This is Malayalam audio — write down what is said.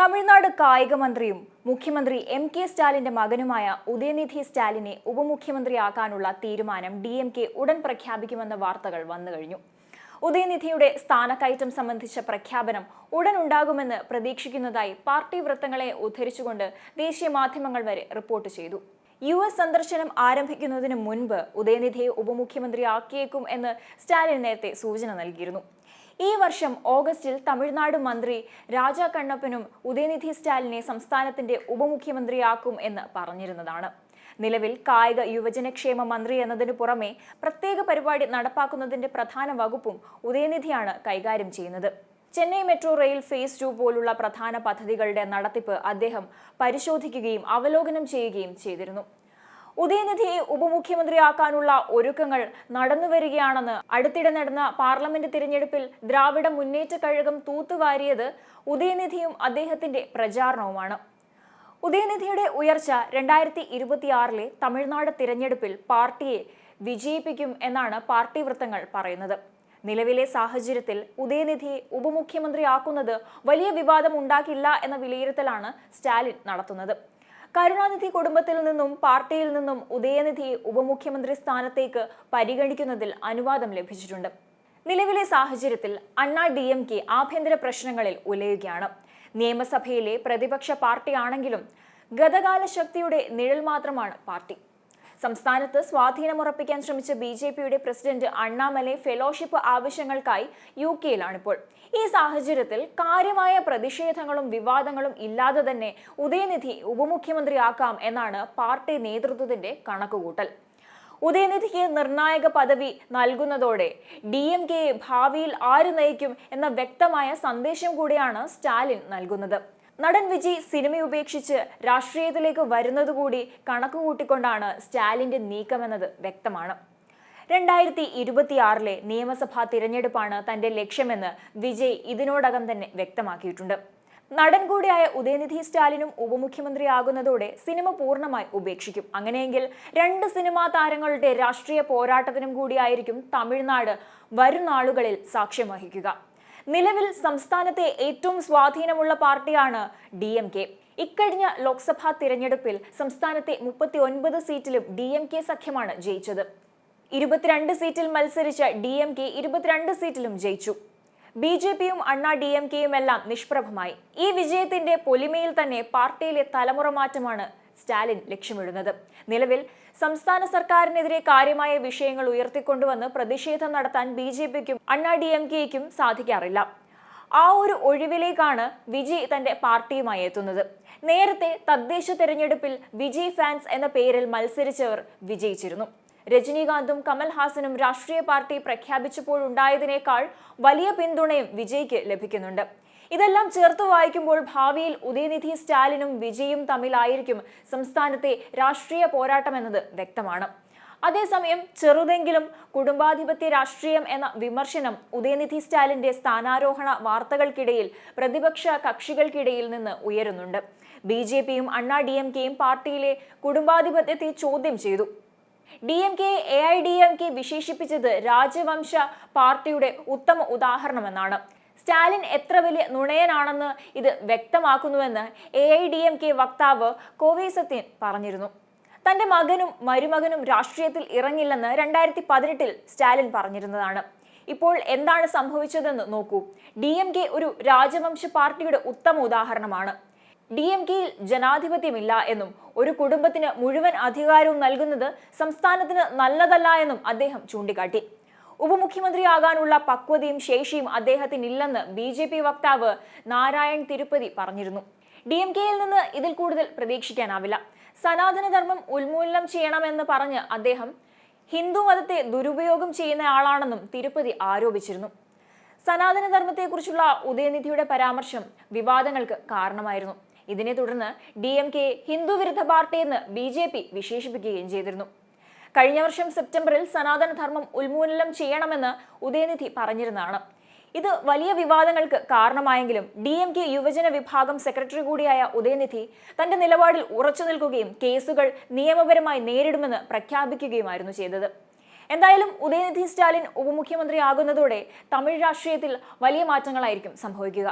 തമിഴ്നാട് കായിക മന്ത്രിയും മുഖ്യമന്ത്രി എം.കെ. സ്റ്റാലിന്റെ മകനുമായ ഉദയനിധി സ്റ്റാലിനെ ഉപമുഖ്യമന്ത്രിയാക്കാനുള്ള തീരുമാനം DMK ഉടൻ പ്രഖ്യാപിക്കുമെന്ന വാർത്തകൾ വന്നുകഴിഞ്ഞു. ഉദയനിധിയുടെ സ്ഥാനക്കയറ്റം സംബന്ധിച്ച പ്രഖ്യാപനം ഉടൻ ഉണ്ടാകുമെന്ന് പ്രതീക്ഷിക്കുന്നതായി പാർട്ടി വൃത്തങ്ങളെ ഉദ്ധരിച്ചുകൊണ്ട് ദേശീയ മാധ്യമങ്ങൾ വരെ റിപ്പോർട്ട് ചെയ്തു. US സന്ദർശനം ആരംഭിക്കുന്നതിന് മുൻപ് ഉദയനിധിയെ ഉപമുഖ്യമന്ത്രിയാക്കിയേക്കും എന്ന് സ്റ്റാലിൻ നേരത്തെ സൂചന നൽകിയിരുന്നു. ഈ വർഷം ഓഗസ്റ്റിൽ തമിഴ്നാട് മന്ത്രി രാജ കണ്ണപ്പനും ഉദയനിധി സ്റ്റാലിനെ സംസ്ഥാനത്തിന്റെ ഉപമുഖ്യമന്ത്രിയാക്കും എന്ന് പറഞ്ഞിരുന്നതാണ്. നിലവിൽ കായിക യുവജനക്ഷേമ മന്ത്രി എന്നതിനു പുറമെ പ്രത്യേക പരിപാടി നടപ്പാക്കുന്നതിന്റെ പ്രധാന വകുപ്പും ഉദയനിധിയാണ് കൈകാര്യം ചെയ്യുന്നത്. ചെന്നൈ മെട്രോ റെയിൽ ഫേസ് 2 പോലുള്ള പ്രധാന പദ്ധതികളുടെ നടത്തിപ്പ് അദ്ദേഹം പരിശോധിക്കുകയും അവലോകനം ചെയ്യുകയും ചെയ്തിരുന്നു. ഉദയനിധിയെ ഉപമുഖ്യമന്ത്രിയാക്കാനുള്ള ഒരുക്കങ്ങൾ നടന്നുവരികയാണെന്ന് അടുത്തിടെ നടന്ന പാർലമെന്റ് തിരഞ്ഞെടുപ്പിൽ ദ്രാവിഡ മുന്നേറ്റ കഴകം തൂത്തുവാരിയത് ഉദയനിധിയും അദ്ദേഹത്തിന്റെ പ്രചാരണവുമാണ്. ഉദയനിധിയുടെ ഉയർച്ച 2026 തമിഴ്നാട് തിരഞ്ഞെടുപ്പിൽ പാർട്ടിയെ വിജയിപ്പിക്കും എന്നാണ് പാർട്ടി വൃത്തങ്ങൾ പറയുന്നത്. നിലവിലെ സാഹചര്യത്തിൽ ഉദയനിധിയെ ഉപമുഖ്യമന്ത്രിയാക്കുന്നത് വലിയ വിവാദം ഉണ്ടാക്കില്ല എന്ന വിലയിരുത്തലാണ് സ്റ്റാലിൻ നടത്തുന്നത്. കരുണാനിധി കുടുംബത്തിൽ നിന്നും പാർട്ടിയിൽ നിന്നും ഉദയനിധിയെ ഉപമുഖ്യമന്ത്രി സ്ഥാനത്തേക്ക് പരിഗണിക്കുന്നതിൽ അനുവാദം ലഭിച്ചിട്ടുണ്ട്. നിലവിലെ സാഹചര്യത്തിൽ അണ്ണാ DMK ആഭ്യന്തര പ്രശ്നങ്ങളിൽ ഉലയുകയാണ്. നിയമസഭയിലെ പ്രതിപക്ഷ പാർട്ടിയാണെങ്കിലും ഗതകാല ശക്തിയുടെ നിഴൽ മാത്രമാണ് പാർട്ടി. സംസ്ഥാനത്ത് സ്വാധീനമുറപ്പിക്കാൻ ശ്രമിച്ച BJPയുടെ പ്രസിഡന്റ് അണ്ണാമലൈ ഫെലോഷിപ്പ് ആവശ്യങ്ങൾക്കായി UK-യിലാണിപ്പോൾ. ഈ സാഹചര്യത്തിൽ കാര്യമായ പ്രതിഷേധങ്ങളും വിവാദങ്ങളും ഇല്ലാതെ തന്നെ ഉദയനിധി ഉപമുഖ്യമന്ത്രിയാക്കാം എന്നാണ് പാർട്ടി നേതൃത്വത്തിന്റെ കണക്കുകൂട്ടൽ. ഉദയനിധിക്ക് നിർണായക പദവി നൽകുന്നതോടെ DMKയെ ഭാവിയിൽ ആര് നയിക്കും എന്ന വ്യക്തമായ സന്ദേശം കൂടിയാണ് സ്റ്റാലിൻ നൽകുന്നത്. നടൻ വിജയ് സിനിമ ഉപേക്ഷിച്ച് രാഷ്ട്രീയത്തിലേക്ക് വരുന്നതുകൂടി കണക്കുകൂട്ടിക്കൊണ്ടാണ് സ്റ്റാലിന്റെ നീക്കമെന്നത് വ്യക്തമാണ്. 2026 നിയമസഭാ തിരഞ്ഞെടുപ്പാണ് തന്റെ ലക്ഷ്യമെന്ന് വിജയ് ഇതിനോടകം തന്നെ വ്യക്തമാക്കിയിട്ടുണ്ട്. നടൻ കൂടിയായ ഉദയനിധി സ്റ്റാലിനും ഉപമുഖ്യമന്ത്രിയാകുന്നതോടെ സിനിമ പൂർണ്ണമായി ഉപേക്ഷിക്കും. അങ്ങനെയെങ്കിൽ 2 സിനിമാ താരങ്ങളുടെ രാഷ്ട്രീയ പോരാട്ടത്തിനും കൂടിയായിരിക്കും തമിഴ്നാട് വരും നാളുകളിൽ സാക്ഷ്യം വഹിക്കുക. നിലവിൽ സംസ്ഥാനത്തെ ഏറ്റവും സ്വാധീനമുള്ള പാർട്ടിയാണ് DMK. ഇക്കഴിഞ്ഞ ലോക്സഭാ തിരഞ്ഞെടുപ്പിൽ സംസ്ഥാനത്തെ 39 സീറ്റിലും DMK സഖ്യമാണ് ജയിച്ചത്. 22 സീറ്റിൽ മത്സരിച്ച DMK 22 സീറ്റിലും ജയിച്ചു. BJPയും അണ്ണാ DMKയും എല്ലാം നിഷ്പ്രഭമായി. ഈ വിജയത്തിന്റെ പൊലിമയിൽ തന്നെ പാർട്ടിയിലെ തലമുറ മാറ്റമാണ് സ്റ്റാലിൻ ലക്ഷ്യമിടുന്നത്. നിലവിൽ സംസ്ഥാന സർക്കാരിനെതിരെ കാര്യമായ വിഷയങ്ങൾ ഉയർത്തിക്കൊണ്ടുവന്ന് പ്രതിഷേധം നടത്താൻ BJPക്കും അണ്ണാ DMKയ്ക്കും സാധിക്കാറില്ല. ആ ഒരു ഒഴിവിലേക്കാണ് വിജയ് തന്റെ പാർട്ടിയുമായി എത്തുന്നത്. നേരത്തെ തദ്ദേശ തെരഞ്ഞെടുപ്പിൽ വിജയ് ഫാൻസ് എന്ന പേരിൽ മത്സരിച്ചവർ വിജയിച്ചിരുന്നു. രജനീകാന്തും കമൽഹാസനും രാഷ്ട്രീയ പാർട്ടി പ്രഖ്യാപിച്ചപ്പോഴുണ്ടായതിനേക്കാൾ വലിയ പിന്തുണയും വിജയ്ക്ക് ലഭിക്കുന്നുണ്ട്. ഇതെല്ലാം ചേർത്ത് വായിക്കുമ്പോൾ ഭാവിയിൽ ഉദയനിധി സ്റ്റാലിനും വിജയും തമ്മിലായിരിക്കും സംസ്ഥാനത്തെ രാഷ്ട്രീയ പോരാട്ടം എന്നത് വ്യക്തമാണ്. അതേസമയം ചെറുതെങ്കിലും കുടുംബാധിപത്യ രാഷ്ട്രീയം എന്ന വിമർശനം ഉദയനിധി സ്റ്റാലിന്റെ സ്ഥാനാരോഹണ വാർത്തകൾക്കിടയിൽ പ്രതിപക്ഷ കക്ഷികൾക്കിടയിൽ നിന്ന് ഉയരുന്നുണ്ട്. BJPയും അണ്ണാ DMKയും പാർട്ടിയിലെ കുടുംബാധിപത്യത്തെ ചോദ്യം ചെയ്തു. DMKയെ AIADMK വിശേഷിപ്പിച്ചത് രാജവംശ പാർട്ടിയുടെ ഉത്തമ ഉദാഹരണമെന്നാണ്. സ്റ്റാലിൻ എത്ര വലിയ നുണയനാണെന്ന് ഇത് വ്യക്തമാക്കുന്നുവെന്ന് AIADMK വക്താവ് കോവൈ സത്യൻ പറഞ്ഞിരുന്നു. തന്റെ മകനും മരുമകനും രാഷ്ട്രീയത്തിൽ ഇറങ്ങില്ലെന്ന് 2018 സ്റ്റാലിൻ പറഞ്ഞിരുന്നതാണ്. ഇപ്പോൾ എന്താണ് സംഭവിച്ചതെന്ന് നോക്കൂ. DMK ഒരു രാജവംശ പാർട്ടിയുടെ ഉത്തമ ഉദാഹരണമാണ്. DMKയിൽ ജനാധിപത്യമില്ല എന്നും ഒരു കുടുംബത്തിന് മുഴുവൻ അധികാരവും നൽകുന്നത് സംസ്ഥാനത്തിന് നല്ലതല്ല എന്നും അദ്ദേഹം ചൂണ്ടിക്കാട്ടി. ഉപമുഖ്യമന്ത്രിയാകാനുള്ള പക്വതയും ശേഷിയും അദ്ദേഹത്തിനില്ലെന്ന് BJP വക്താവ് നാരായൺ തിരുപ്പതി പറഞ്ഞിരുന്നു. DMKയിൽ നിന്ന് ഇതിൽ കൂടുതൽ പ്രതീക്ഷിക്കാനാവില്ല. സനാതനധർമ്മം ഉന്മൂലനം ചെയ്യണമെന്ന് പറഞ്ഞ് അദ്ദേഹം ഹിന്ദു മതത്തെ ദുരുപയോഗം ചെയ്യുന്നയാളാണെന്നും തിരുപ്പതി ആരോപിച്ചിരുന്നു. സനാതനധർമ്മത്തെക്കുറിച്ചുള്ള ഉദയനിധിയുടെ പരാമർശം വിവാദങ്ങൾക്ക് കാരണമായിരുന്നു. ഇതിനെ തുടർന്ന് DMKയെ ഹിന്ദു വിരുദ്ധ പാർട്ടിയെന്ന് BJP വിശേഷിപ്പിക്കുകയും ചെയ്തിരുന്നു. കഴിഞ്ഞ വർഷം സെപ്റ്റംബറിൽ സനാതനധർമ്മം ഉന്മൂലനം ചെയ്യണമെന്ന് ഉദയനിധി പറഞ്ഞിരുന്നതാണ്. ഇത് വലിയ വിവാദങ്ങൾക്ക് കാരണമായെങ്കിലും DMK യുവജന വിഭാഗം സെക്രട്ടറി കൂടിയായ ഉദയനിധി തന്റെ നിലപാടിൽ ഉറച്ചു നിൽക്കുകയും കേസുകൾ നിയമപരമായി നേരിടുമെന്ന് പ്രഖ്യാപിക്കുകയുമായിരുന്നു ചെയ്തത്. എന്തായാലും ഉദയനിധി സ്റ്റാലിൻ ഉപമുഖ്യമന്ത്രിയാകുന്നതോടെ തമിഴ് രാഷ്ട്രീയത്തിൽ വലിയ മാറ്റങ്ങളായിരിക്കും സംഭവിക്കുക.